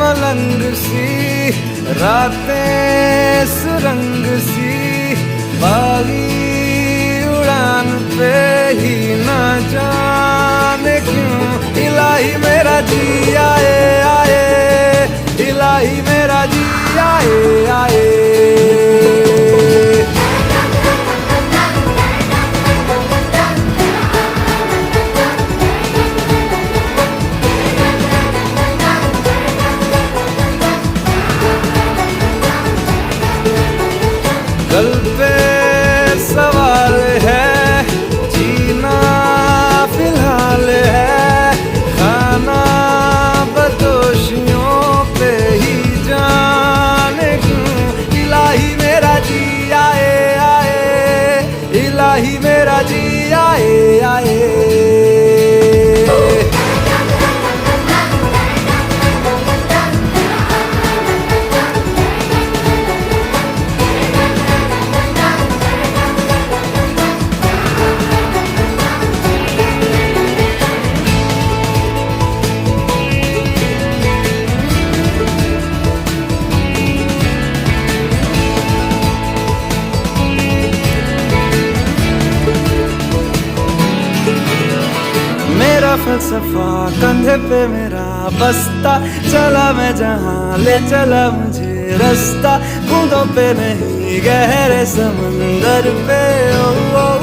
मलंग सी, रातें सुरंग सी, बागी उड़ान पे ही ना जाने क्यों इलाही मेरा जी आए आए, इलाही मेरा जी आए आए। कल पे सवाल है, जीना फिलहाल है, खाना बदोशियों पे ही जाने क्यों इलाही मेरा जी आए आए, इलाही मेरा जी आए आए। मेरा फलसफा कंधे पे मेरा बस्ता, चला मैं जहाँ ले चला मुझे रास्ता, बूंदों पे नहीं गहरे समंदर पे ओ, ओ।